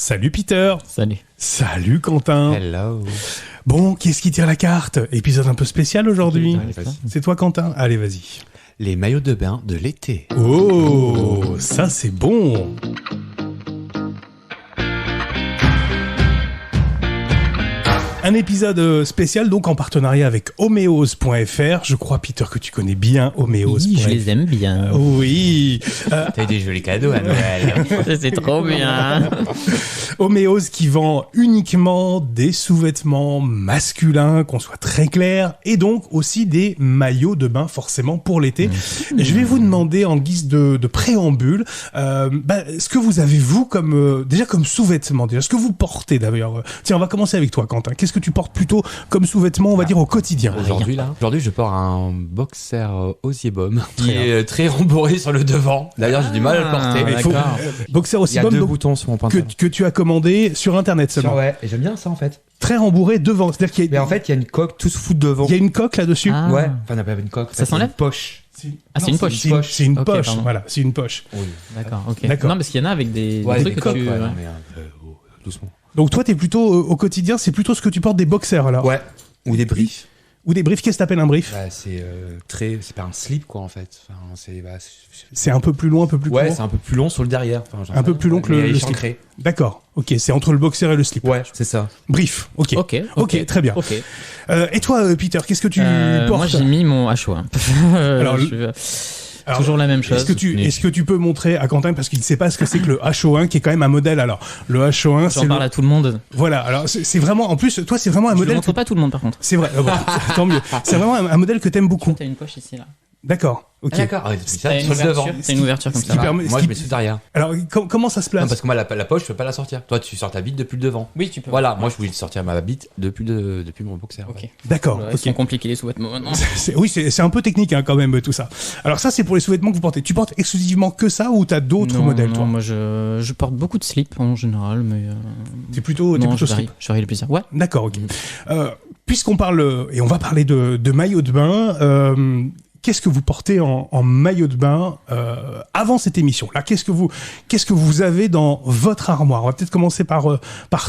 Salut Peter. Salut. Salut Quentin. Hello. Bon, qui est-ce qui tire la carte? Épisode un peu spécial aujourd'hui. Vas-y. C'est toi Quentin? Allez, vas-y. Les maillots de bain de l'été. Oh, ça c'est bon. Un épisode spécial donc en partenariat avec Homeos.fr. Je crois Peter que tu connais bien Homeos.fr. Oui, je les aime bien. Oui. T'as eu des jolis cadeaux à Noël. C'est trop bien. Homeos qui vend uniquement des sous-vêtements masculins, qu'on soit très clair, et donc aussi des maillots de bain forcément pour l'été. Je vais vous demander en guise de préambule, ce que vous avez vous comme déjà comme sous-vêtements, déjà ce que vous portez d'ailleurs. Tiens, on va commencer avec toi Quentin. Qu'est-ce que tu portes plutôt comme sous-vêtements, on va dire au quotidien? Aujourd'hui, je porte un boxer Osiebom qui est très rembourré sur le devant. D'ailleurs, j'ai du mal à le porter. Il faut, boxer Il y aussi a bon deux donc, boutons sur mon pantalon. que tu as commandé sur internet seulement. Ouais, et j'aime bien ça en fait. Très rembourré devant, c'est-à-dire qu'il y Mais a, en fait, il y a une coque, tout se fout devant. il y a une coque là-dessus. Ah. Ouais, enfin, on n'a pas une coque. Ça s'enlève une poche. Ah, c'est une poche. C'est une Ok, poche, pardon. voilà, c'est une poche. Oui. D'accord, ok. D'accord. Non, parce qu'il y en a avec des Ouais, trucs des que coques, tu... ouais, Non, mais doucement. Donc toi, t'es plutôt au quotidien, c'est plutôt ce que tu portes des boxers alors. Ouais. Ou des briefs. Ou des briefs, qu'est-ce que t'appelles un brief? Bah, c'est C'est pas un slip, quoi, en fait. Enfin, C'est un peu plus long, un peu plus ouais, court. c'est un peu plus long sur le derrière. Enfin, Un peu plus long que le slip. slip. D'accord, ok, c'est entre le boxer et le slip. Ouais, c'est ça. Brief, ok. Ok, très bien. Ok. Et toi, Peter, qu'est-ce que tu portes? Moi, j'ai mis mon HO1. Alors, Alors, toujours la même chose. Est-ce que tu peux montrer à Quentin, parce qu'il ne sait pas ce que c'est que le HO1, qui est quand même un modèle. Alors, le HO1, J'en parle à tout le monde. Voilà, alors c'est vraiment, en plus, toi, c'est vraiment un Je le modèle. montre pas à tout le monde, par contre. C'est vrai, bon, tant mieux. C'est vraiment un modèle que t'aimes beaucoup. T'as une poche ici, là. D'accord, ok. Ah, d'accord. Ah, T'as une ouverture, t'as une ouverture comme Ce qui ça. permet- Moi, ce je qui- mets sur derrière. Alors, comment ça se place? Non, parce que moi, la poche, je peux pas la sortir. Toi, tu sors ta bite depuis le devant. Oui, tu peux. Voilà, moi, je voulais sortir ma bite depuis mon boxer. Ok. D'accord, Ouais, ok. Ils sont compliqués les sous-vêtements maintenant. Oui, c'est un peu technique hein, quand même tout ça. Alors ça, c'est pour les sous-vêtements que vous portez. Tu portes exclusivement que ça ou t'as d'autres Non, modèles, non, toi? moi je porte beaucoup de slips en général, mais T'es plutôt non, je slip. varie, je varie le plaisir. Ouais. D'accord, ok. Puisqu'on parle, et on va parler de maillot de bain, qu'est-ce que vous portez en maillot de bain avant cette émission? Là, qu'est-ce que vous avez dans votre armoire? On va peut-être commencer par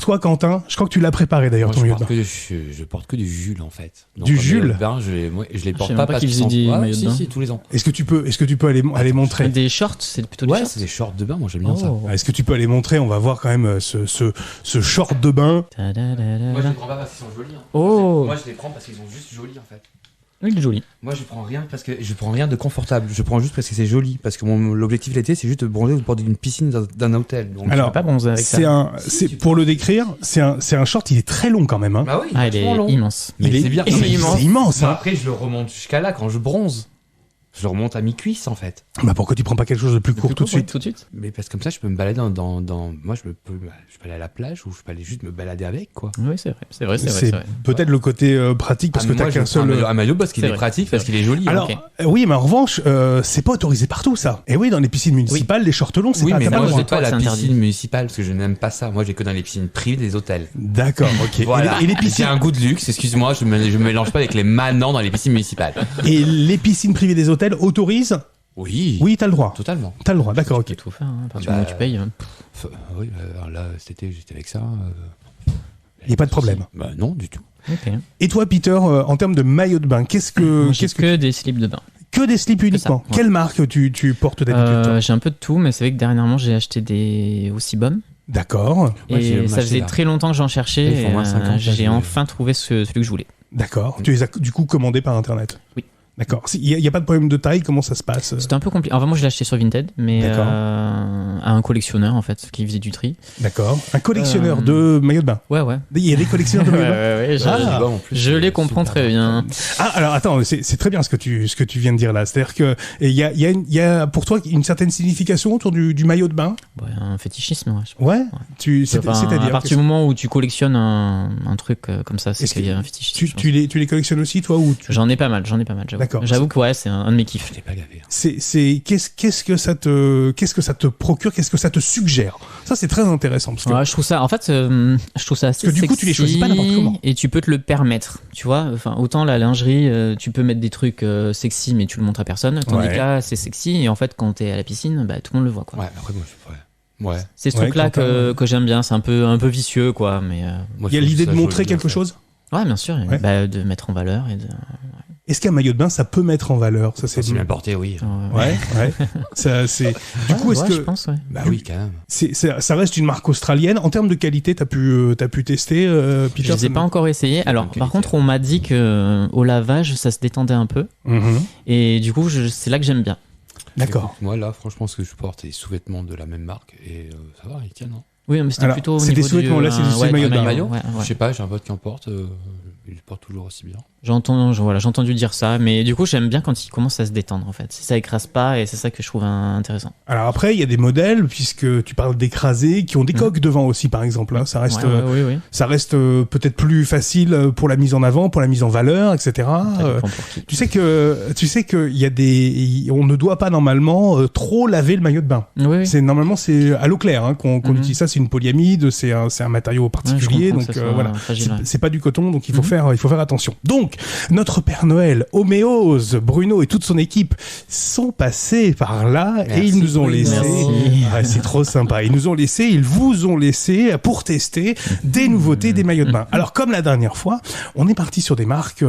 toi, Quentin. Je crois que tu l'as préparé d'ailleurs, Moi, ton je maillot de porte, bain. je porte que du Jules, en fait. Donc, Du en maillot Jules de bain, je les porte savais pas même pas parce qu'ils qu'ils faisaient sont... des maillots de bain. Si, tous les ans. Est-ce que tu peux aller montrer? Des shorts, c'est plutôt des Ouais, shorts. c'est des shorts de bain, moi, j'aime bien ça. Oh. Est-ce que tu peux aller montrer? On va voir quand même ce short de bain. Ta-da-da-da-da. prends pas parce qu'ils sont jolis. Oh. Moi, je les prends parce qu'ils sont juste jolis, en fait. Oui, il est joli. Moi, je prends rien parce que je prends rien de confortable. Je prends juste parce que c'est joli. Parce que l'objectif l'été, c'est juste de bronzer au bord d'une piscine d'un hôtel. Donc, Alors, Je peux pas bronzer avec c'est ça. pour le décrire, c'est un short, il est très long quand même. Hein. bah oui, Ah, il est vachement long. immense. Mais c'est bien. il est immense. C'est immense. Moi, Hein. après, je le remonte jusqu'à là quand je bronze. Je le remonte à mi-cuisse en fait. Bah pourquoi tu prends pas quelque chose de plus court tout de suite? Tout de suite. Mais parce que comme ça, je peux me balader moi, je peux aller à la plage ou je peux aller juste me balader avec, quoi. Oui, c'est vrai. C'est peut-être le côté pratique parce que t'as moi, qu'un je prends seul. un maillot parce qu'il C'est est vrai. pratique, parce qu'il est joli. Alors ok. oui, mais en revanche, c'est pas autorisé partout ça. Et oui, dans les piscines municipales, les shorts longs, c'est Oui, pas mais t'as pas moi, le je droit. vais pas à la C'est interdit. piscine municipale parce que je n'aime pas ça. Moi, j'ai que dans les piscines privées des hôtels. D'accord, ok. Voilà. Et les J'ai piscines, un goût de luxe, excuse-moi, je me mélange pas avec les manants dans les piscines municipales. et les piscines privées des hôtels autorisent? Oui. Oui, t'as le droit. Totalement. T'as le droit, d'accord, Tu ok. peux tout faire. Hein. À partir Bah, du moment où tu payes. Hein. Oui, alors là, cet été, j'étais avec ça. Y a pas de problème. Bah non, du tout. Ok. Et toi, Peter, en termes de maillot de bain, Moi, j'ai que des slips de bain. que des slips uniquement? ouais. Quelle marque tu portes d'habitude toi? J'ai un peu de tout, mais c'est vrai que dernièrement j'ai acheté des Osiebom. D'accord, Ouais, j'ai Et ça acheté, faisait là. très longtemps que j'en cherchais. Ils font Et, moins 50, j'ai là, enfin trouvé celui que je voulais. d'accord. Tu les as du coup commandés par internet? Oui. D'accord. Il y a pas de problème de taille? Comment ça se passe? C'était un peu compliqué. Enfin, moi je l'ai acheté sur Vinted, mais D'accord. à un collectionneur en fait, qui faisait du tri. D'accord. Un collectionneur de maillots de bain. Ouais, ouais. Il y a des collectionneurs de maillots de bain? ouais, Ah. je les comprends très bien. Ah, alors attends, c'est très bien ce que tu viens de dire là. C'est-à-dire que il y a pour toi une certaine signification autour du maillot de bain? Ouais, un fétichisme, ouais. Ouais. Enfin, C'est-à-dire à partir du moment où tu collectionnes un truc comme ça, c'est Est-ce qu'il y a que un fétichisme. je pense. tu les collectionnes aussi toi ou J'en ai pas mal, j'avoue. D'accord. J'avoue que ouais, c'est un de mes kiffs. Je l'ai pas gavé. qu'est-ce que ça te procure, qu'est-ce que ça te suggère? Ça c'est très intéressant parce que Ouais, je trouve ça, en fait, je trouve ça assez Parce que du coup, tu les choisis pas n'importe comment. Et tu peux te le permettre, tu vois. Enfin, autant la lingerie, tu peux mettre des trucs sexy, mais tu le montres à personne. Tandis Ouais. que là, c'est sexy, et en fait, quand t'es à la piscine, bah, tout le monde le voit, quoi. Ouais, après, moi, Ouais. C'est ce Ouais, truc-là Quentin, que j'aime bien. C'est un peu vicieux, quoi. Mais Moi, Il y a je trouve l'idée ça de montrer joli, bien quelque fait. chose. ouais, bien sûr. Ouais. Bah, de mettre en valeur et de. Est-ce qu'un maillot de bain, ça peut mettre en valeur? Ça, C'est bien porté, oui. Ouais, ouais. Ça, c'est. Du coup, est-ce ouais, que je pense, ouais. Bah oui, quand même. ça reste une marque australienne en termes de qualité? T'as pu tester, Peter? Je les ai pas encore essayés. Alors, bonne par qualité. contre, on m'a dit que au lavage, ça se détendait un peu. Mhm. Et du coup, c'est là que j'aime bien. D'accord. Moi, là, franchement, ce que je porte, c'est des sous-vêtements de la même marque. Et ça va, ils tiennent. Hein. Oui, mais c'était Alors, plutôt au c'est niveau des sous-vêtements, là, c'est des ouais, maillots de bain. Maillot. ouais, ouais. Je sais pas, j'ai un pote qui en porte. Il le porte toujours aussi bien. J'ai entendu dire ça, mais du coup j'aime bien quand il commence à se détendre en fait. Ça écrase pas et c'est ça que je trouve intéressant. Alors après, il y a des modèles, puisque tu parles d'écrasés, qui ont des coques devant aussi, par exemple. Hein. Ça reste, Oui. ça reste peut-être plus facile pour la mise en avant, pour la mise en valeur, etc. Ça dépend pour qui. Tu sais que il y a on ne doit pas normalement trop laver le maillot de bain. Oui. Normalement c'est à l'eau claire hein, qu'on Mhm. utilise ça. C'est une polyamide, c'est un matériau particulier, donc voilà. Fragile, ouais. C'est pas du coton, donc il faut Mhm. faire attention. Donc notre Père Noël, Homéose, Bruno et toute son équipe sont passés par là et Merci, ils nous ont Bruno. laissé. Merci. Ah, c'est trop sympa. Ils vous ont laissé pour tester des nouveautés des maillots de bain. Alors comme la dernière fois, on est parti sur des marques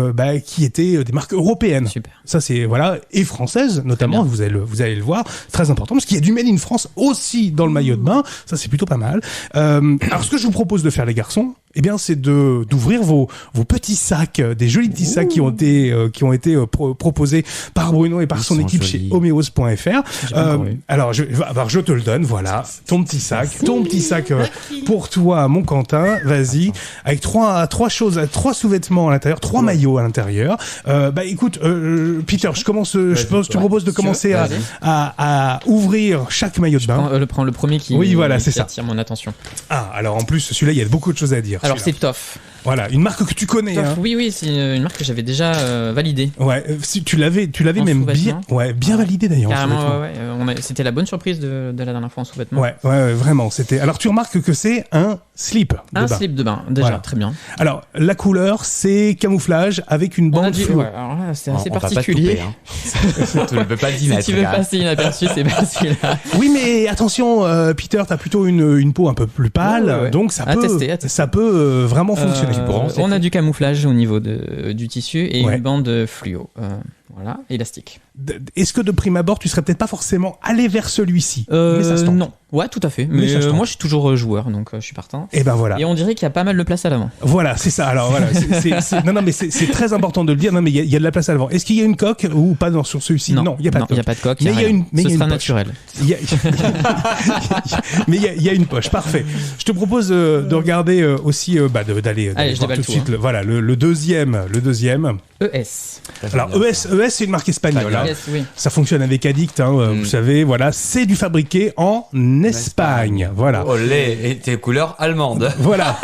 qui étaient des marques européennes. Super. Ça c'est voilà et françaises notamment. Vous allez le voir, très important parce qu'il y a du Made in France aussi dans le maillot de bain. Ça c'est plutôt pas mal. Alors ce que je vous propose de faire les garçons, eh bien c'est d'ouvrir vos petits sacs, des jolis petits sacs qui ont été proposés par Bruno et par Ils son sont équipe jolis. chez homeos.fr. pas encore eu. Alors je te le donne, voilà, ton petit sac pour toi, mon Quentin, vas-y, avec trois sous-vêtements à l'intérieur, 3 maillots à l'intérieur. Écoute, Peter, je te propose de commencer Vas-y. à ouvrir chaque maillot de bain. Prends le premier qui, Oui, voilà, c'est qui ça. attire mon attention. Ah, alors en plus, celui-là, il y a beaucoup de choses à dire. Alors celui-là. c'est Toff. Voilà, une marque que tu connais. Toff, Hein. oui, c'est une marque que j'avais déjà validée. Ouais, si tu l'avais En même bien, sous-vêtements. bien validé d'ailleurs. en Carrément, sous-vêtements. ouais. C'était la bonne surprise de la dernière fois en sous-vêtements. Ouais, vraiment. C'était. Alors tu remarques que c'est un slip. Un de bain. slip de bain, déjà, Voilà. très bien. Alors la couleur, c'est camouflage avec une On a bande dit, fluo. ouais, alors là, c'est assez On va pas particulier. te couper, hein. Tu ne peux pas le Si mettre. tu veux gars. passer inaperçu, c'est pas celui-là. Oui, mais attention, Peter, t'as plutôt une peau un peu plus pâle, Ouais. donc ça À peut, tester. ça peut vraiment fonctionner. On a du camouflage au niveau du tissu et Ouais. une bande fluo. Voilà, élastique. Est-ce que de prime abord, tu serais peut-être pas forcément allé vers celui-ci, mais ça se tente. Non, ouais, tout à fait. Mais Mais ça se tente. moi, je suis toujours joueur, donc je suis partant. Et ben voilà. Et on dirait qu'il y a pas mal de place à l'avant. Voilà, c'est ça. Alors voilà, non, mais c'est très important de le dire. Non, mais il y a de la place à l'avant. Est-ce qu'il y a une coque ou pas sur celui-ci? Non, il y a pas de coque. Il n'y a pas de coque. Mais il y a une, mais il Ce y a sera une poche. naturel. Il y a- mais il y a une poche, parfait. Je te propose de regarder aussi, d'aller Allez, je voir déballe tout de tout, suite. Le deuxième. ES. Alors ES, c'est une marque espagnole. Hein. ES, oui. Ça fonctionne avec Addict, hein, vous savez. Voilà, c'est du fabriqué en Espagne. Voilà. Olé, et tes couleurs allemandes. Voilà.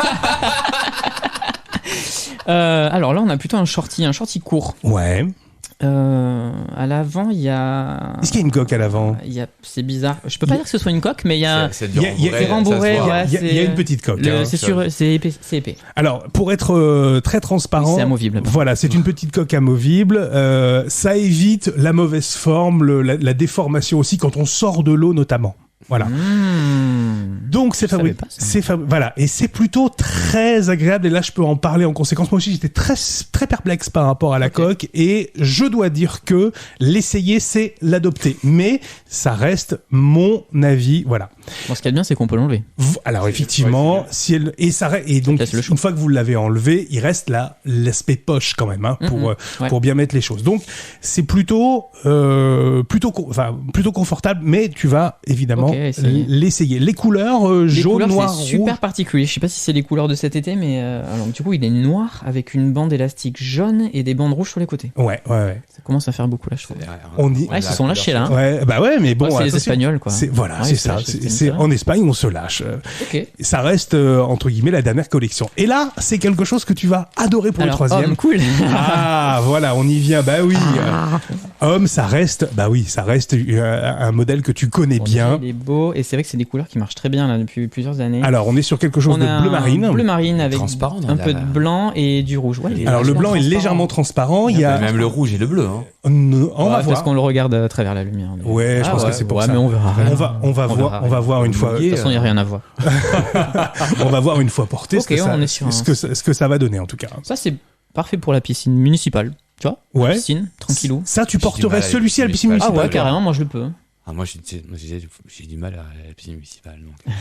Alors là, on a plutôt un shorty court. Ouais. À l'avant, il y a. Est-ce qu'il y a une coque à l'avant? C'est bizarre. Je peux pas dire que ce soit une coque, mais il y a. C'est il y a- il y a- du rembourré, rembourré, ouais. Il y a une petite coque. hein. C'est épais. C'est épais. Alors, pour être très transparent, Oui, c'est amovible. voilà, c'est une petite coque amovible. Ça évite la mauvaise forme, la déformation aussi quand on sort de l'eau notamment. Voilà. Donc c'est savais fabriqué, pas ça. voilà, et c'est plutôt très agréable. Et là, je peux en parler en conséquence. Moi aussi, j'étais très perplexe par rapport à la coque, et je dois dire que l'essayer, c'est l'adopter. Mais ça reste mon avis. Voilà. Bon, ce qu'il y a de bien, c'est qu'on peut l'enlever. Alors effectivement, si elle et donc casse le une fois que vous l'avez enlevé, il reste l'aspect poche quand même, hein, Ouais. pour bien mettre les choses. Donc c'est plutôt confortable, mais tu vas évidemment Ok, essayer. l'essayer. Les couleurs Les jaune, couleurs, noir, c'est rouge. super particulier. Je sais pas si c'est les couleurs de cet été, mais alors du coup, il est noir avec une bande élastique jaune et des bandes rouges sur les côtés. Ouais. Ça commence à faire beaucoup là, je trouve. On y- Ouais, ils se sont lâchés là. hein. Ouais, bah ouais, mais bon, Ouais, c'est les attention. Espagnols, quoi. Voilà, Ouais, c'est ils se ça. lâchent, C'est c'est en Espagne, on se lâche. Ok. Ça reste entre guillemets la dernière collection. Et là, c'est quelque chose que tu vas adorer pour Alors, le troisième. homme, cool. Ah, voilà, on y vient. Bah oui. Homme, ça reste un modèle que tu connais bien. Il est beau. Et c'est vrai que c'est des couleurs qui marchent très bien là depuis plusieurs années. Alors, on est sur quelque chose On de a bleu marine. un bleu marine avec Transparent, un peu de blanc et du rouge. Ouais, Alors, le blanc est transparent. légèrement transparent. Il y a... Même le rouge et le bleu. Hein. On va Parce voir. qu'on le regarde à travers la lumière. mais- Ouais, je pense que c'est pour ça. Mais on verra. On va voir une fois. De toute façon, il n'y a rien à voir. On va voir une fois porté Ok, on est sur un- ce que ça va donner en tout cas. Ça, c'est parfait pour la piscine municipale. Tu vois Ouais. Piscine, tranquillou. Ça, tu J'ai du porterais mal avec celui-ci à la piscine les Ah municipale. ouais, carrément, moi je le peux. Ah, moi, j'ai du mal à la piscine municipale. Donc.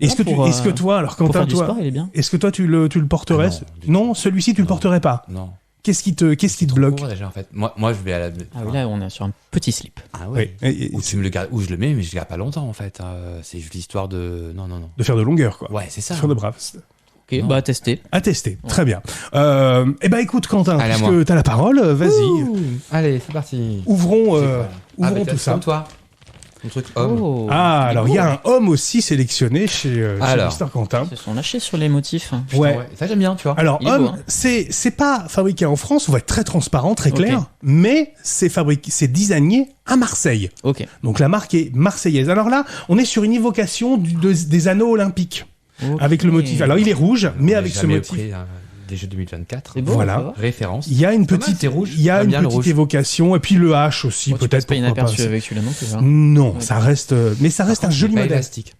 Est-ce que, Pour, est-ce que toi, alors Pour Quentin, faire du toi, sport, il est bien. est-ce que toi tu le porterais Ah non, du Non, celui-ci tu le Non. porterais pas. Non. Qu'est-ce qui te bloque Court, déjà, en fait. Moi, je vais à la. Ah oui, là, on est sur un petit slip. Ah ouais. Oui. Et- Ou tu me le gardes, ou je le mets, mais je le garde pas longtemps en fait. C'est juste l'histoire de. Non. De faire de longueur, quoi. Ouais, c'est ça. Faire de brave. Ok, Non. bah tester. À tester. Très bien. Eh ben, écoute, Quentin, Allez, à puisque moi. t'as la parole, vas-y. Ouh. Allez, c'est parti. Ouvrons Ouvrons tout ça. Comme toi. Ton truc homme. Oh, Ah, est alors beau. il y a un homme aussi sélectionné chez Alors. Mr. Quentin. Ils se sont lâchés sur les motifs. Ouais. Ça j'aime bien, tu vois. Alors, Il est beau, homme, hein. c'est pas fabriqué en France, on va être très transparent, très clair, Ok. mais c'est designé à Marseille. Ok. Donc la marque est marseillaise. Alors là, on est sur une évocation des anneaux olympiques Ok. avec le motif. Alors il est rouge, mais On est avec ce jamais motif. auprès, des Jeux 2024. C'est beau, Voilà. ça va. Référence. Il y a une Pas mal, petite, c'est rouge. il y a J'aime une bien le petite rouge. évocation, et puis le H aussi, Bon, tu peut-être. passes pas pourquoi inaperçu pas. avec celui-là non plus. hein. Non, Ouais. ça reste, mais ça reste un joli Pas modèle. élastique.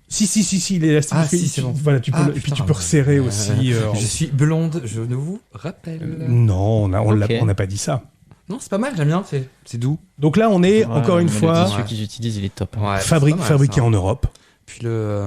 Si, l'élastique. Ah, si, c'est bon. Voilà, tu peux, Ah, et puis putain. tu peux resserrer aussi. Je suis blonde, je ne vous rappelle. Non, Ok. on n'a pas dit ça. Non, c'est pas mal, j'aime bien, c'est doux. Donc là, on est Ouais, encore une mais fois Le tissu qu'ils utilisent, il est top. Ouais, fabriqué en Europe. Puis le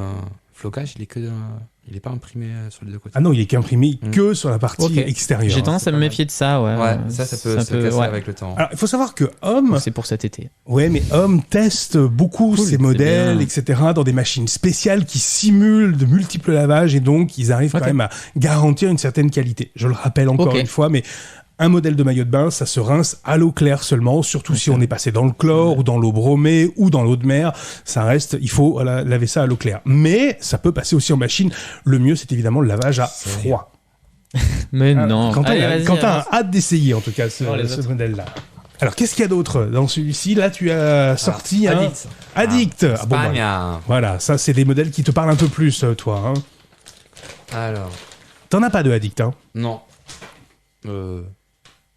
flocage, il est pas imprimé sur les deux côtés. Ah non, il est qu'imprimé Mm. que sur la partie Ok. extérieure. J'ai tendance à pas me mal. méfier de ça, ouais. Ouais, ça peut se casser ouais. avec le temps. Alors, il faut savoir que Homme, C'est pour cet été. ouais, mais Homme teste beaucoup Cool, ses c'est modèles, bien. etc., dans des machines spéciales qui simulent de multiples lavages et donc ils arrivent Ok. quand même à garantir une certaine qualité. Je le rappelle encore Ok. une fois, mais un modèle de maillot de bain, ça se rince à l'eau claire seulement, surtout si on est passé dans le chlore ou dans l'eau bromée ou dans l'eau de mer. Ça reste, il faut laver ça à l'eau claire. Mais ça peut passer aussi en machine. Le mieux, c'est évidemment le lavage à froid. Mais Ah, non. Quentin, Allez, vas-y, Quentin avance. a hâte d'essayer en tout cas ce, Oh, les ce autres. modèle-là. Alors, qu'est-ce qu'il y a d'autre dans celui-ci? Là, tu as sorti un Addict. Addict. Ah, bon, Espagne. bah, voilà, ça, c'est des modèles qui te parlent un peu plus, toi. Hein. Alors, T'en as pas de Addict, hein? non.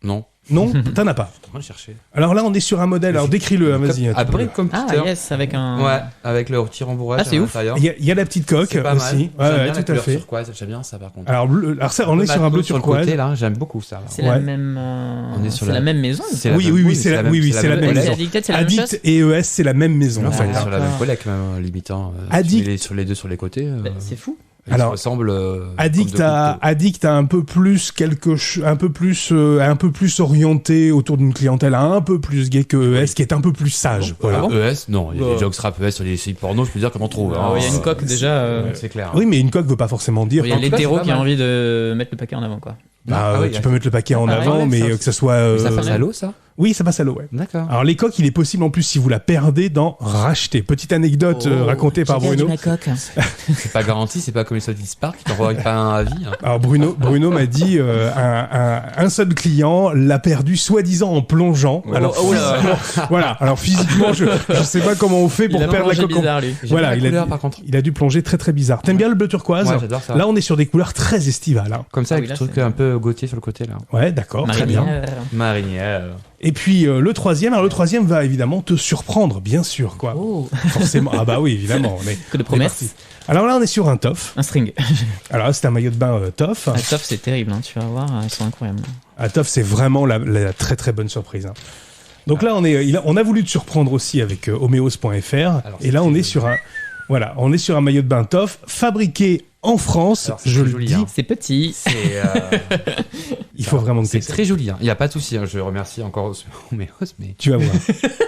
Non. Non, t'en as pas. On va le chercher. Alors là, on est sur un modèle. Alors, décris-le, hein, vas-y. À peu près comme Ah, Peter. yes, avec un. Ouais, avec le petit rembourrage Ah, c'est à ouf. l'intérieur. Il y a la petite coque C'est pas mal. aussi. J'aime Ouais, bien ouais, la tout à couleur fait. turquoise, j'aime bien ça par contre. Alors, alors ça, on est sur un bleu sur le turquoise. côté là, j'aime beaucoup ça. là. C'est Ouais. la même. On est sur c'est la- la même maison. C'est la Oui, même- oui, oui, c'est la même Et maison. Addicted, c'est la même chose. Addict et ES, c'est la même maison, Non, en on fait. est sur la D'accord. même collègue même, limitant. Addict. Sur les deux sur les côtés. Bah, c'est fou. Ils Alors, se ressemblent. Addict comme a, deux couteaux. Addict a un peu plus un peu plus orienté autour d'une clientèle un peu plus gay que ES, qui est un peu plus sage. Voilà. ES, non, il y a Bah. des jockstraps ES sur les sites porno, je peux dire comment on trouve. Ah, il y a une coque déjà. C'est clair. Oui, mais une coque veut pas forcément dire. Il y a En tout cas, l'hétéro c'est pas qui a mal. envie de mettre le paquet en avant, quoi. Bah, Ah oui, tu peux mettre le paquet en pareil, avant, ouais, mais ça- que ça soit. Ça passe à l'eau, ça Oui, ça passe à l'eau, ouais. D'accord. Alors les coques, il est possible en plus si vous la perdez d'en racheter. Petite anecdote racontée par Bruno. coque. C'est pas garanti, c'est pas comme les Solid Spark qui t'envoient pas un avis. hein. Alors Bruno m'a dit un seul client l'a perdu soi-disant en plongeant. Oh, Alors oh là. physiquement, voilà. Alors physiquement, je sais pas comment on fait pour Il a perdre la mangé coque. bizarre, lui. J'aime Voilà, bien il la a couleur dit- par contre. Il a dû plonger très très bizarre. T'aimes bien le bleu turquoise? Ouais, j'adore ça. Là, on est sur des couleurs très estivales. Hein. Comme ça, Ah avec oui, le là, truc c'est- un peu gautier sur le côté là. Ouais, d'accord, très bien. Marinière. Et puis le troisième, alors le troisième va évidemment te surprendre, bien sûr, quoi. Oh, Forcément. Ah bah oui, évidemment. On est, que de on est parti. promesses. Alors là, on est sur un toff. Un string. Alors là, c'est un maillot de bain toff. La top, c'est terrible, hein, tu vas voir, ils sont incroyables. Ah, toff, c'est vraiment la très très bonne surprise. Hein. Donc là, on a voulu te surprendre aussi avec homeos.fr. Et là, on est sur un, voilà, on est sur un maillot de bain toff fabriqué en France. Alors, c'est Je très le joli, dis, hein. C'est petit. il faut vraiment que C'est tu très joli. Il n'y a pas de souci. Je remercie encore Homéos, mais Tu vas voir.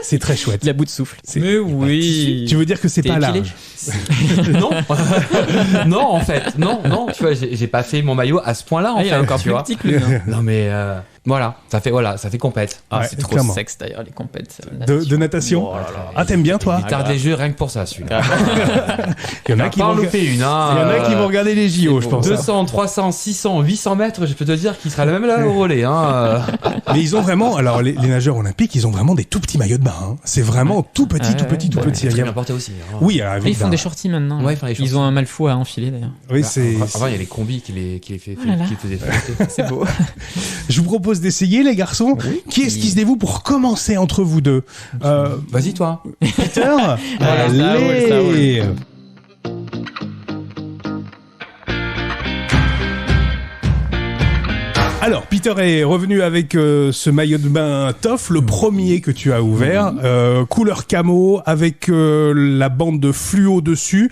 C'est très chouette. Il a bout de souffle. C'est- Mais oui. Tu veux dire que c'est T'es pas épilé large? non, non en fait, non. Tu vois, j'ai pas fait mon maillot à ce point-là en Ah, il fait. est encore tu plus vois. petit que lui. hein. Non mais voilà, ça fait compète. Ah, Ouais, c'est trop clairement. sexe d'ailleurs, les compètes. De natation? Oh là là. Ah, t'aimes bien, toi? Il tarde les jeux rien que pour ça, celui-là. Il y en a qui vont, pas en louper une, hein. il y en a qui vont vont regarder les JO, je pense. 200, 300, 600, 800 mètres, je peux te dire qu'il sera même là au relais. Hein. Mais ils ont vraiment, alors les nageurs olympiques, ils ont vraiment des tout petits maillots de bain. Hein. C'est vraiment tout petit, tout petit. C'est très bien porté aussi. Hein. Oui, alors, ils font des shorties maintenant. Ouais, ils ont un Malfo à enfiler d'ailleurs. Oui, Avant, il y a les combis qui les faisaient flotter. C'est beau. Je vous propose d'essayer, les garçons. Oui. Qui est-ce qui se dévoue pour commencer entre vous deux? Vas-y, toi. Peter. Ça roule. Alors, Peter est revenu avec ce maillot de bain Toff, le premier que tu as ouvert, couleur camo, avec la bande de fluo dessus.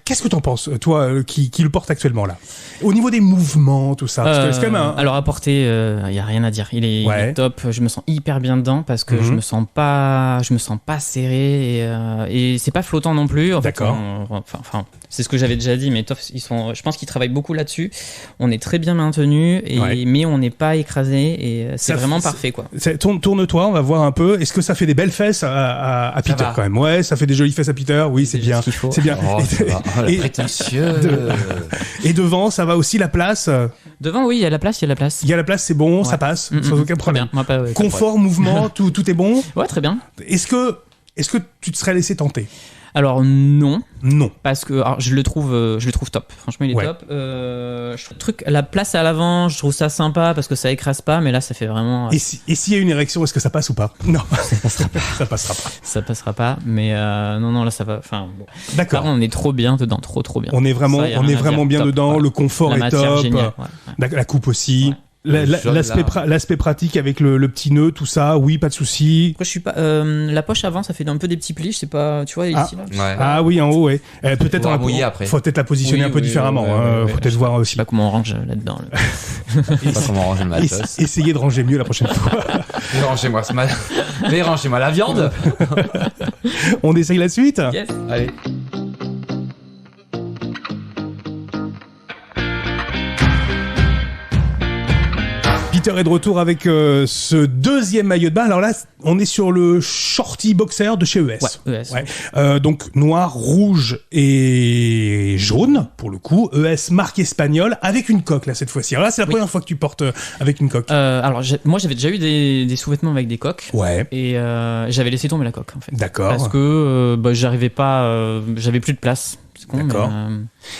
Qu'est-ce que t'en penses, toi, qui le porte actuellement là? Au niveau des mouvements, tout ça. Parce que c'est quand même Alors à porter, y a rien à dire. Il est top. Je me sens hyper bien dedans parce que je me sens pas serré et c'est pas flottant non plus. En D'accord. Fait, enfin, c'est ce que j'avais déjà dit, mais Toff, je pense qu'ils travaillent beaucoup là-dessus. On est très bien maintenu mais on n'est pas écrasé et c'est vraiment parfait, quoi. Tourne-toi, on va voir un peu. Est-ce que ça fait des belles fesses à Peter quand même? Ouais, ça fait des jolies fesses à Peter. Oui, c'est bien. C'est bien. Oh, et prétentieux. Et devant, ça va aussi la place. Devant, oui, il y a la place. Il y a la place, c'est bon, ça passe, sans aucun problème. Bien. Moi, Confort, mouvement, tout est bon. Ouais, très bien. Est-ce que tu te serais laissé tenter? Alors non, parce que je le trouve top. Franchement, il est top. La place à l'avant, je trouve ça sympa parce que ça écrase pas, mais là, ça fait vraiment. Et s'il y a une érection, est-ce que ça passe ou pas? Non, ça passera pas. Ça passera pas, mais non, là, ça va. Enfin, bon. D'accord. Là, on est trop bien dedans, trop bien. On est vraiment bien dedans. Top, le confort est top. Génial, la coupe aussi. Ouais. L'aspect pratique avec le petit nœud, tout ça, oui, pas de souci. Après, je suis pas. La poche avant, ça fait un peu des petits plis, je sais pas, tu vois, ici là. Ouais. Ah oui, en haut, ouais. Peut-être faut peut-être la positionner un peu différemment. Faut peut-être voir aussi. Je sais pas comment on range là-dedans. Je sais pas comment ranger le matos. Essayez de ranger mieux la prochaine fois. Mais rangez-moi la viande. On essaye la suite. Yes. Allez. Peter est de retour avec ce deuxième maillot de bain. Alors là, on est sur le shorty boxer de chez ES. Ouais, ES. Ouais. Donc noir, rouge et jaune pour le coup. ES marque espagnole avec une coque là cette fois-ci. Alors là, c'est la première fois que tu portes avec une coque. Alors moi, j'avais déjà eu des sous-vêtements avec des coques. Ouais. Et j'avais laissé tomber la coque en fait. D'accord. Parce que j'arrivais pas, j'avais plus de place. D'accord.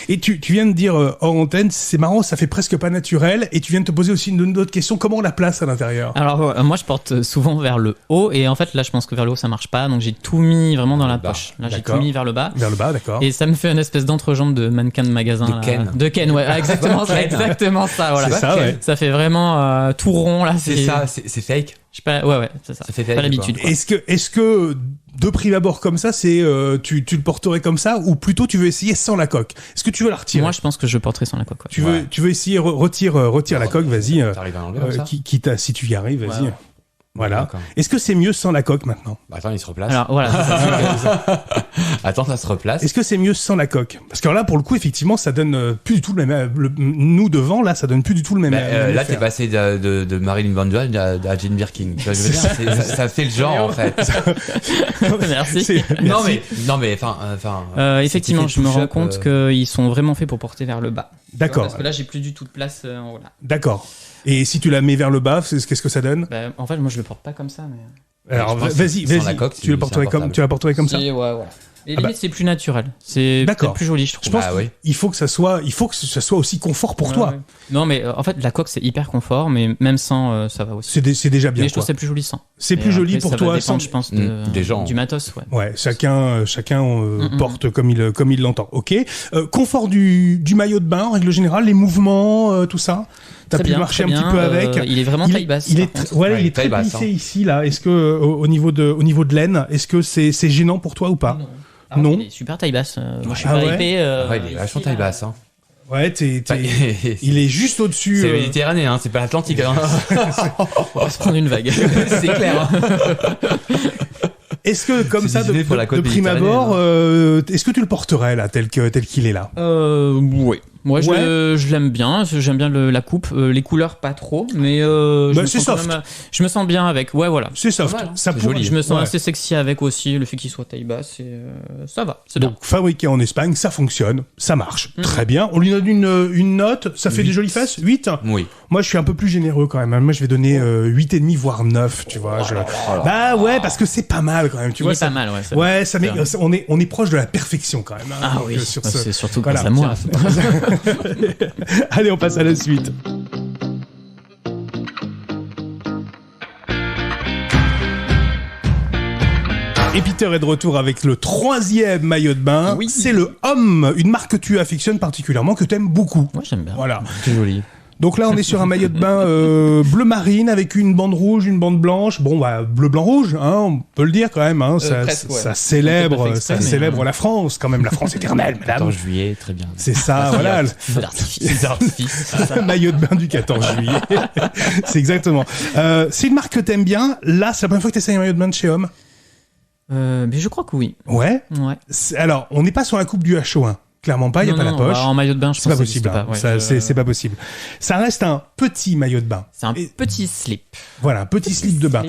Et tu viens de dire hors antenne, c'est marrant, ça fait presque pas naturel. Et tu viens de te poser aussi une autre question, comment on la place à l'intérieur? Alors moi je porte souvent vers le haut et en fait là je pense que vers le haut ça marche pas, donc j'ai tout mis vraiment dans la poche. Là j'ai tout mis vers le bas. Vers le bas, d'accord. Et ça me fait une espèce d'entrejambe de mannequin de magasin. De Ken, ouais, exactement ça, exactement ça. Voilà. C'est ça, ouais. Ça fait vraiment tout rond là. C'est ça, c'est fake. Je sais pas, ouais, c'est ça. Ça fait fake, pas l'habitude. Est-ce que de prime abord comme ça, c'est tu le porterais comme ça ou plutôt tu veux essayer sans la coque? Est-ce que tu veux la retirer? Moi, je pense que je porterai sans la coque. Ouais. Tu veux essayer retire la coque, vas-y. T'arrives à l'enlever comme ça Si tu y arrives, vas-y. Ouais. Voilà. D'accord. Est-ce que c'est mieux sans la coque maintenant? Bah attends, il se replace. Alors voilà. Attends, ça se replace. Est-ce que c'est mieux sans la coque? Parce que là, pour le coup, effectivement, ça donne plus du tout le même. Nous devant, là, ça donne plus du tout le même. Là, t'es passé de Marilyn Monroe à Jane Birkin. Tu vois, je veux dire, ça fait le genre en fait. Merci. Non mais enfin. Effectivement, je me rends compte qu'ils sont vraiment faits pour porter vers le bas. D'accord. Parce que là, j'ai plus du tout de place en haut là. D'accord. Et si tu la mets vers le bas, qu'est-ce que ça donne? En fait, moi, je le porte pas comme ça, mais. Alors, vas-y. Tu la porterais comme ça? Ouais, voilà. Et limite, c'est plus naturel. C'est peut-être plus joli, je trouve. Je pense qu'il faut que ça soit aussi confort pour toi. Ouais. Non, mais en fait, la coque, c'est hyper confort, mais même sans, ça va aussi. C'est déjà bien. Mais je trouve que c'est plus joli sans. C'est plus joli pour toi sans. Je pense des gens. Du matos, ouais. Ouais, chacun porte comme il l'entend. Ok. Confort du maillot de bain, en règle générale, les mouvements, tout ça. T'as pu marcher un petit peu avec. Il est vraiment taille basse. Il est très plissé ici là. Est-ce que au niveau de l'aine, est-ce que c'est gênant pour toi ou pas? Non. Il est super taille basse. Moi, je suis pas épais. Il est vachement taille basse. Hein. Ouais, il est juste au-dessus. C'est Méditerranée, hein, c'est pas l'Atlantique. Hein. On va se prendre une vague. C'est clair. Est-ce que comme ça, de prime abord, est-ce que tu le porterais là, tel qu'il est là? Oui. Moi, je l'aime bien. J'aime bien la coupe. Les couleurs, pas trop. Mais c'est soft. Je me sens bien avec. Ouais, voilà. C'est soft. Ça c'est joli. Je me sens assez sexy avec aussi. Le fait qu'il soit taille basse, ça va. C'est donc, bien. Fabriqué en Espagne, ça fonctionne. Ça marche. Très bien. On lui donne une note. Ça fait des jolies fesses. 8. Oui. Moi, je suis un peu plus généreux quand même. Moi, je vais donner 8,5 voire 9. Tu vois. Bah ouais, parce que c'est pas mal quand même. Tu vois. C'est pas mal. Ouais. Ouais, ça met. On est proche de la perfection quand même. Ah oui. C'est surtout grâce à moi. Allez, on passe à la suite. Et Peter est de retour avec le 3e maillot de bain. Oui. C'est le Homme, une marque que tu affectionnes particulièrement, que tu aimes beaucoup. Moi, j'aime bien. Voilà. C'est joli. Donc là, on est sur un maillot de bain bleu marine avec une bande rouge, une bande blanche. Bon, bah, bleu, blanc, rouge, hein, on peut le dire quand même. Hein, ça célèbre la France, quand même, la France éternelle, madame. 14 juillet, très bien. C'est ça, voilà. Feu d'artifice. Le maillot de bain du 14 juillet. C'est exactement. C'est une marque que t'aimes bien. Là, c'est la première fois que t'essayes un maillot de bain de chez Homme. Mais je crois que oui. Ouais. Alors, on n'est pas sur la coupe du HO1. Clairement pas, il n'y a pas la poche. Bah, en maillot de bain, je pense c'est pas possible. C'est pas possible. Ça reste un petit maillot de bain. C'est un petit slip. Voilà, un petit slip de bain.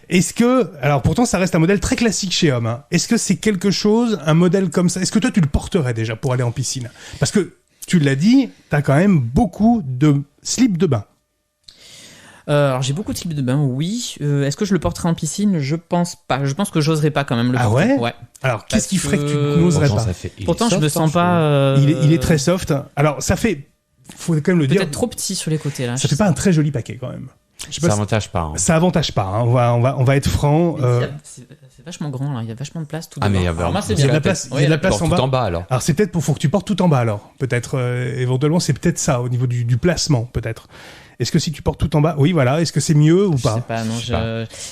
Est-ce que, alors pourtant ça reste un modèle très classique chez Homme, hein. Est-ce que c'est quelque chose, un modèle comme ça, est-ce que toi tu le porterais déjà pour aller en piscine? Parce que, tu l'as dit, t'as quand même beaucoup de slips de bain. Alors j'ai beaucoup de slips de bain, oui. Est-ce que je le porterai en piscine? Je pense pas. Je pense que j'oserais pas quand même le porter. Ouais. Alors qu'est-ce qui ferait que tu n'oserais pas? Pourtant je me sens pas. Il est très soft. Alors ça fait, faut quand même le dire. Peut-être trop petit sur les côtés là. Ça fait pas un très joli paquet quand même. Ça avantage pas. Hein. Ça avantage pas. Hein. On va être franc. C'est vachement grand là. Il y a vachement de place tout devant. Mais il y a de la place. Il y a de la place en bas. Tout en bas alors. Alors c'est peut-être faut que tu portes tout en bas alors. Peut-être éventuellement c'est peut-être ça au niveau du placement peut-être. Est-ce que si tu portes tout en bas, oui, voilà. Est-ce que c'est mieux ou pas? Je sais pas, non.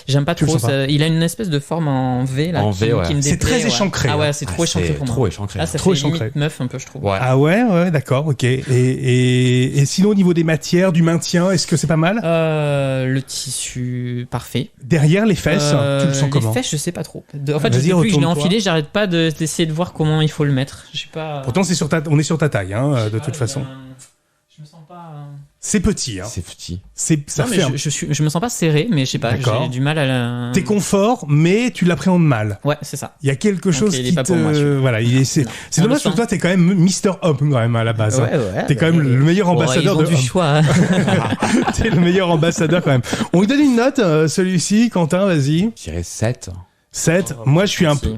J'aime pas trop. Il a une espèce de forme en V là. Qui me déplaît. C'est très échancré. Ah ouais, c'est trop échancré pour moi. Trop échancré. Là, ça trop fait limite meuf un peu, je trouve. Ouais. Ah ouais, d'accord, ok. Et sinon au niveau des matières, du maintien, est-ce que c'est pas mal? Le tissu parfait. Derrière les fesses, tu le sens comment? Les fesses, je sais pas trop. En fait, depuis que je l'ai enfilé, j'arrête pas d'essayer de voir comment il faut le mettre. Je sais pas. Pourtant, on est sur ta taille, hein, de toute façon. Je me sens pas. C'est petit, hein. C'est petit. Je me sens pas serré, mais je sais pas, j'ai du mal à la. T'es confort, mais tu l'appréhendes mal. Ouais, c'est ça. Il y a quelque chose qui pas pour moi, voilà, c'est dommage parce que toi t'es quand même Mr. Homme quand même à la base. Ouais, t'es quand même le meilleur ambassadeur de. Ils ont du choix. T'es le meilleur ambassadeur quand même. On lui donne une note, celui-ci, Quentin, vas-y. Je dirais 7. 7. Moi, je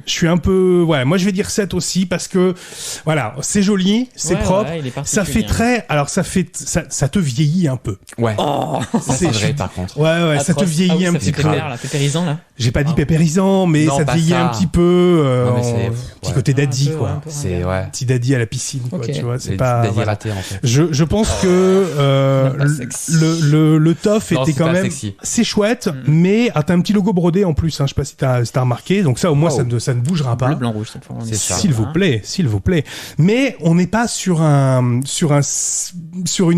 suis un peu, ouais, moi, je vais dire 7 aussi parce que, voilà, c'est joli, c'est propre. Ça fait très, alors, ça te vieillit un peu. Ouais. Oh, c'est vrai, par contre. Ouais, ça te vieillit un petit peu. Pépérisant, là. J'ai pas dit pépérisant, mais ça te vieillit un petit peu, petit côté daddy, quoi. C'est, ouais. Petit daddy à la piscine, quoi, tu vois. C'est pas, daddy raté, en fait. Je pense que, le tof était quand même, c'est chouette, mais, t'as un petit logo brodé en plus, hein. Je sais pas si t'as remarqué, donc ça au moins ça ne bougera pas. Bleu, blanc, rouge, s'il vous plaît. Mais on n'est pas sur une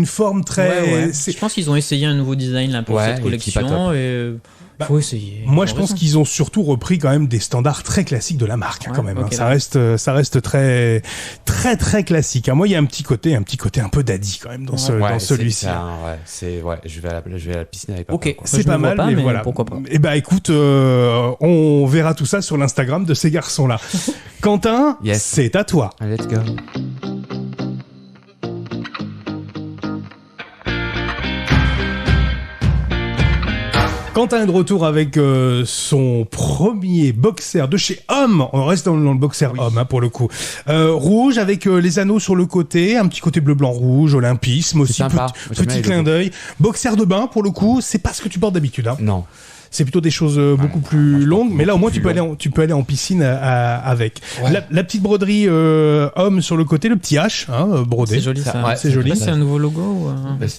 forme très. Je pense qu'ils ont essayé un nouveau design là pour cette collection et faut essayer. Moi, je pense qu'ils ont surtout repris quand même des standards très classiques de la marque, quand même. Okay, ça reste très, très, très classique. Moi, il y a un petit côté un peu daddy quand même dans celui-ci. Je vais à la piscine avec papa. Ok, c'est pas mal, mais voilà. Pourquoi pas. Et écoute, on verra tout ça sur l'Instagram de ces garçons-là. Quentin, c'est à toi. Let's go. Quentin est de retour avec son premier boxer de chez Homme. On reste dans le boxer Homme, hein, pour le coup. Rouge avec les anneaux sur le côté, un petit côté bleu, blanc, rouge, olympisme aussi, petit clin d'œil. Boxer de bain, pour le coup, c'est pas ce que tu portes d'habitude. Hein. Non. C'est plutôt des choses beaucoup plus longues, mais là au moins tu peux aller en piscine avec. Ouais. La petite broderie Homme sur le côté, le petit H, hein, brodé. C'est joli ça. Ouais, c'est joli. C'est un nouveau logo ou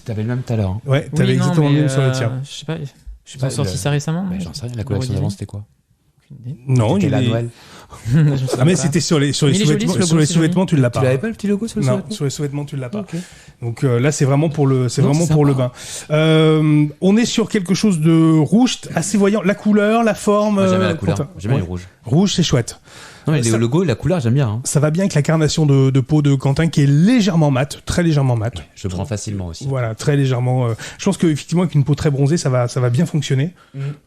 t'avais le même tout à l'heure. Hein. Ouais, t'avais exactement le même sur le tien. Je sais pas, sorti ça récemment. J'en sais rien, la collection d'avant c'était quoi? Non, il est la Noël. Mais c'était sur les sous-vêtements, tu l'as pas. Tu l'avais pas le petit logo sur les sous-vêtements? Non, sur les sous-vêtements, tu l'as pas. Okay. Donc là, c'est vraiment pour le bain. On est sur quelque chose de rouge, assez voyant. La couleur, la forme. J'aime la couleur. J'aime le rouge. Rouge, c'est chouette. Non, mais le logo, la couleur, j'aime bien. Hein. Ça va bien avec la carnation de peau de Quentin qui est légèrement mate, très légèrement mate. Je prends facilement aussi. Voilà, très légèrement. Je pense qu'effectivement, avec une peau très bronzée, ça va bien fonctionner.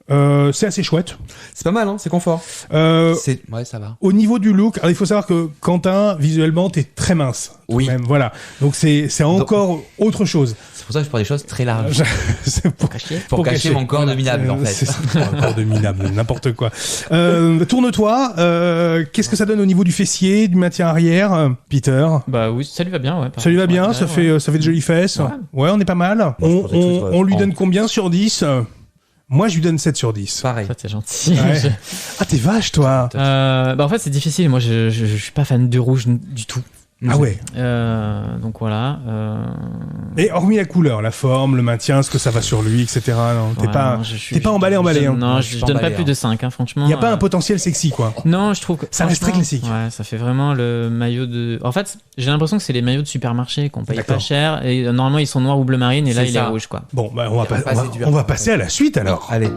C'est assez chouette. C'est pas mal, hein, c'est confort. Ouais, ça va. Au niveau du look, alors il faut savoir que Quentin, visuellement, t'es très mince. Oui. Même, voilà. Donc c'est encore autre chose. C'est pour ça que je prends des choses très larges. C'est pour cacher mon corps de minable, en fait. C'est ça, un corps de minable, n'importe quoi. Tourne-toi. Qu'est-ce que ça donne au niveau du fessier, du maintien arrière, Peter? Bah oui, ça lui va bien, ouais. Ça lui va bien, ça fait de jolies fesses. Ouais, on est pas mal. On lui donne combien sur 10? Moi, je lui donne 7 sur 10. Pareil. Ça, t'es gentil. Ouais. Ah, t'es vache, toi. Bah en fait, c'est difficile. Moi, je suis pas fan de rouge du tout. Ah ouais. Donc voilà. Et hormis la couleur, la forme, le maintien, ce que ça va sur lui, etc. Non, t'es pas emballé. Hein. Non, je donne pas plus de 5, hein, franchement. Il y a pas un potentiel sexy, quoi. Non, je trouve que ça reste très classique. Ouais, ça fait vraiment le maillot de. En fait, j'ai l'impression que c'est les maillots de supermarché qu'on paye pas cher et normalement ils sont noirs ou bleu marine et là il est rouge, quoi. Bon, bah on va passer à la suite alors. Allez.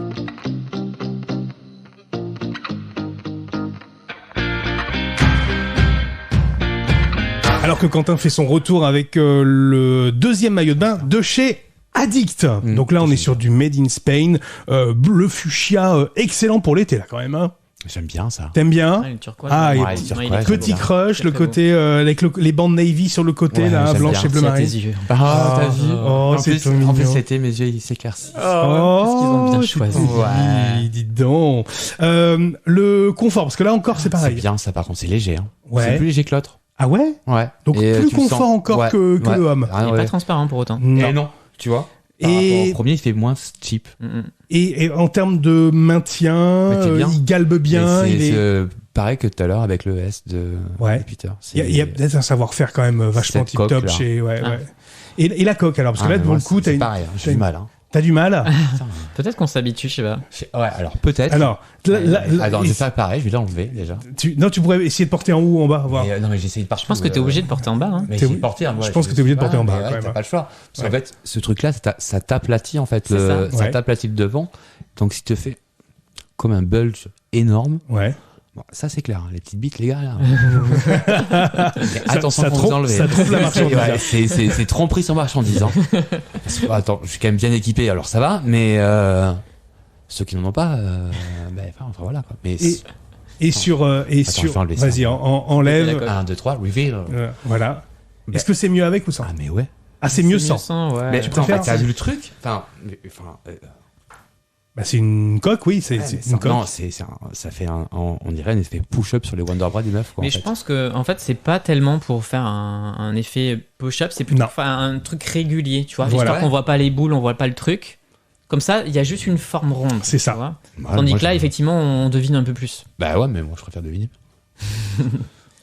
Alors que Quentin fait son retour avec le deuxième maillot de bain de chez Addict. Donc là, on est sur du Made in Spain, bleu fuchsia, excellent pour l'été là quand même. Hein. J'aime bien ça. T'aimes bien? Petit crush, le côté avec les bandes navy sur le côté là, blanche et bleu marine. Ah, t'as vu? Oh, c'est tout mignon. En plus, c'était mes yeux, ils s'éclaircissent. Oh, qu'est-ce qu'ils ont bien choisi. Ouais. Dis donc. Le confort, parce que là encore, c'est pareil. C'est bien ça, par contre, c'est léger. Hein. Ouais. C'est plus léger que l'autre. Ah ouais? Ouais. Donc plus confort encore que le homme. Il est pas transparent pour autant. Non. Tu vois? Par rapport au premier, il fait moins cheap. Et en termes de maintien, il galbe bien. C'est pareil que tout à l'heure avec le S de Peter. Il y a peut-être un savoir-faire quand même vachement tip-top chez... Et la coque alors? Parce que là, pour le coup, t'as pareil, j'ai du mal. Hein. T'as du mal? Peut-être qu'on s'habitue, je sais pas. Ouais, alors peut-être. Alors, je vais faire pareil, je vais l'enlever déjà. Non, tu pourrais essayer de porter en haut ou en bas. Voir. Non, mais j'essaye de partout. Je pense que t'es obligé de porter en bas. Hein. Mais je pense que t'es obligé de porter en bas. T'as pas le choix. Parce qu'en fait, ce truc-là, ça t'aplatit en fait. Ça t'aplatit le devant. Donc, si tu te fais comme un bulge énorme. Ouais. Bon, ça c'est clair, les petites bites les gars là. Attention quand vous enlevez. Ça trompe la marchandise. C'est tromperie sur marchandise. Hein. Attends, je suis quand même bien équipé, alors ça va, mais ceux qui n'en ont pas, enfin voilà quoi. Mais vas-y, enlève. 1, 2, 3, reveal. Voilà. Est-ce que c'est mieux avec ou sans? Ah mais ouais. Ah c'est mieux sans. Ouais. Mais tu préfères t'as vu le truc? C'est une coque, oui, c'est une coque. Non, ça fait on dirait un effet push-up sur les Wonderbra des meufs. Mais je pense que en fait, c'est pas tellement pour faire un effet push-up, c'est plutôt pour faire un truc régulier, tu vois. Histoire qu'on voit pas les boules, on voit pas le truc. Comme ça, il y a juste une forme ronde. C'est ça. Tandis que là, effectivement, on devine un peu plus. Bah ouais, mais moi, je préfère deviner.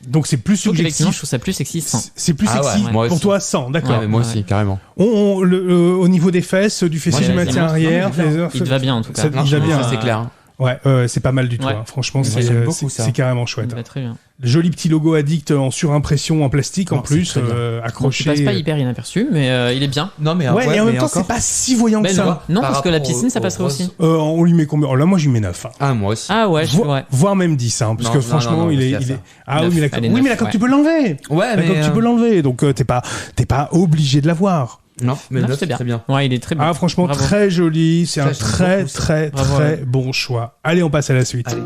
Donc c'est plus subjectif. Je trouve ça plus sexy sans. C'est plus sexy pour toi sans, d'accord. Ouais, moi aussi, carrément. Au niveau des fesses, du fessier du maintien arrière, il te va bien en tout cas. Il va bien, c'est clair. Ouais, c'est pas mal du tout. Hein. Franchement, c'est carrément chouette. Très bien. Joli petit logo Addict en surimpression en plastique en plus, accroché. Il passe pas hyper inaperçu, mais il est bien. Non, mais et en même temps, c'est pas si voyant que ça. Non, parce que la piscine, ça passerait aussi. On lui met combien? Là, moi, je lui mets 9. Ah, moi aussi. Ah ouais, voire même 10, hein, parce que franchement, il est. Ah oui, mais la coque, tu peux l'enlever. Ouais, la coque, tu peux l'enlever, donc t'es pas obligé de l'avoir. Non, mais c'est bien. Très bien. Ouais, il est très bien. Ah, franchement, très joli. C'est un très bon choix. Allez, on passe à la suite. Allez.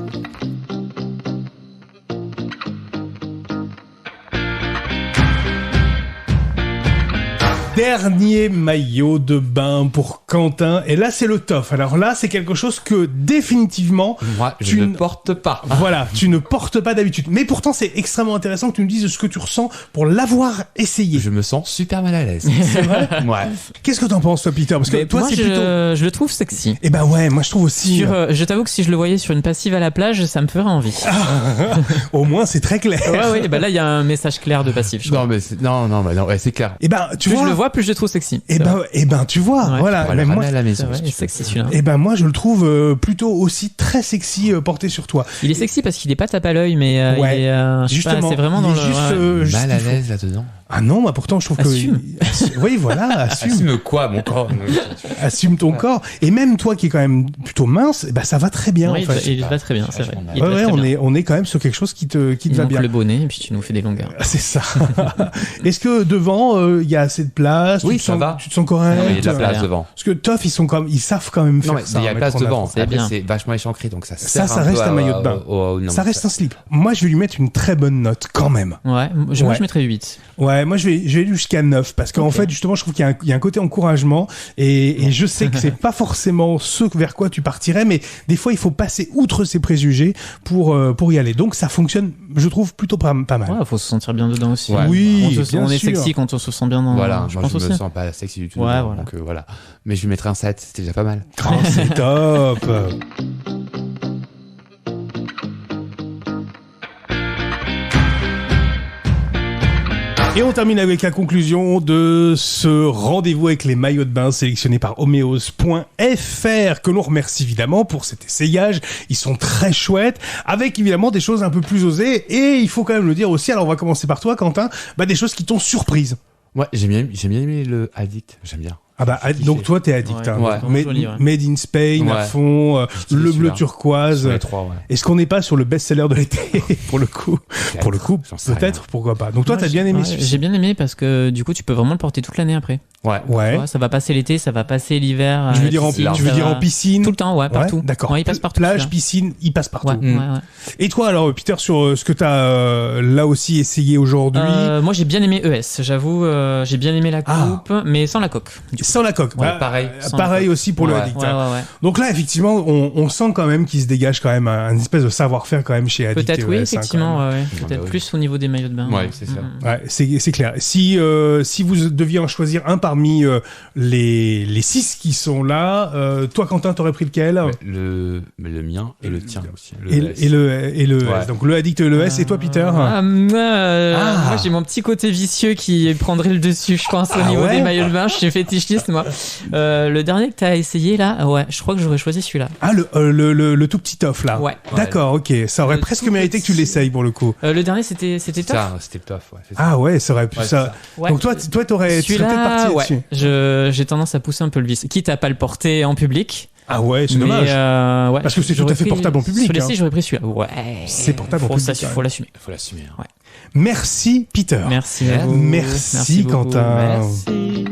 Dernier maillot de bain pour Quentin. Et là, c'est le tof. Alors là, c'est quelque chose que définitivement... Moi, je ne porte pas. Voilà, tu ne portes pas d'habitude. Mais pourtant, c'est extrêmement intéressant que tu nous dises ce que tu ressens pour l'avoir essayé. Je me sens super mal à l'aise. C'est vrai? Ouais. Qu'est-ce que t'en penses, toi, Peter? Parce que toi, moi, c'est plutôt... Je le trouve sexy. Eh ben ouais, moi, je trouve aussi... Je t'avoue que si je le voyais sur une passive à la plage, ça me ferait envie. Au moins, c'est très clair. Ouais, et ben là, il y a un message clair de passif. Non, mais c'est clair. Et ben, tu vois... je le vois, plus je le trouve sexy. Et ben, tu vois, voilà. Même moi, à la maison. Il est sexy celui-là. Et ben, moi, je le trouve plutôt aussi très sexy porté sur toi. Il est sexy parce qu'il est pas tape à l'œil, mais justement, c'est vraiment dans le. Mal à l'aise là-dedans. Ah non, moi pourtant je trouve assume. que... Oui, voilà, assume. Assume quoi, mon corps? Assume ton corps. Et même toi qui est quand même plutôt mince, bah, ça va très bien. Oui, en fait. il va très bien, c'est vrai. On est quand même sur quelque chose qui te va bien. le bonnet et puis tu nous fais des longueurs. C'est ça. Est-ce que devant, il y a assez de place? Oui, ça va. Tu te sens correct? Il y a de la place devant. Parce que Toff, ils savent quand même faire ça. Il y a place devant. C'est bien. C'est vachement échancré, donc ça reste un maillot de bain. Ça reste un slip. Moi, je vais lui mettre une très bonne note quand même. Ouais, moi je mettrais 8. Ouais, moi je vais aller jusqu'à 9 parce qu'en fait justement je trouve qu'il y a un côté encouragement et je sais que c'est pas forcément ce vers quoi tu partirais, mais des fois il faut passer outre ses préjugés pour y aller. Donc ça fonctionne, je trouve plutôt pas mal. Ouais, faut se sentir bien dedans aussi. Ouais. Oui, on est sexy quand on se sent bien dans. Voilà, je moi pense je aussi. me sens pas sexy du tout. Ouais, dedans, donc voilà. Mais je lui mettrais un 7, c'était déjà pas mal. Oh, c'est top. Et on termine avec la conclusion de ce rendez-vous avec les maillots de bain sélectionnés par Homeos.fr, que l'on remercie évidemment pour cet essayage. Ils sont très chouettes, avec évidemment des choses un peu plus osées. Et il faut quand même le dire aussi, alors on va commencer par toi Quentin, des choses qui t'ont surprise. Ouais, j'ai bien aimé le Addict, j'aime bien. Ah bah donc toi t'es addict, Made in Spain à fond, le bleu turquoise. Les 3, ouais. Est-ce qu'on n'est pas sur le best-seller de l'été pour le coup peut-être, pourquoi pas. Donc toi t'as bien aimé celui-ci. J'ai bien aimé parce que du coup tu peux vraiment le porter toute l'année après. Ouais. Ça va passer l'été, ça va passer l'hiver. Je veux dire en piscine. Tout le temps, partout. D'accord. Ouais, il passe partout. Plage, piscine, il passe partout. Ouais. Et toi alors Peter, sur ce que t'as là aussi essayé aujourd'hui? Moi j'ai bien aimé ES, j'avoue, j'ai bien aimé la coupe, mais sans la coque. Sans la coque. Pareil aussi pour le Addict. Ouais. Donc là effectivement on sent quand même qu'il se dégage quand même un espèce de savoir-faire quand même chez Addict. Peut-être effectivement, peut-être plus au niveau des maillots de bain. Ouais, c'est ça. Ouais, c'est clair. Si vous deviez en choisir un parmi les 6 qui sont là, toi Quentin t'aurais pris lequel? Le mien et le tien aussi. Et le S. Donc le Addict et le S. Et toi Peter? Moi j'ai mon petit côté vicieux qui prendrait le dessus, je pense, au niveau des maillots de bain. Je suis fétichiste moi. Le dernier que t'as essayé là, je crois que j'aurais choisi celui-là. Le tout petit Toff là. Ouais. D'accord, ok. Ça aurait presque mérité que tu l'essayes pour le coup. Le dernier c'était Toff. C'était Toff, ouais. Ah ouais, ça aurait pu ça. Ouais. Donc toi t'aurais peut-être parti dessus. J'ai tendance à pousser un peu le vice, quitte à pas le porter en public. Ah ouais, c'est dommage. Parce que c'est tout à fait portable en public. Sur les six, j'aurais pris celui-là. Ouais. C'est portable en public. Faut l'assumer. Faut l'assumer. Merci Peter. Merci à vous. Merci Quentin. Merci.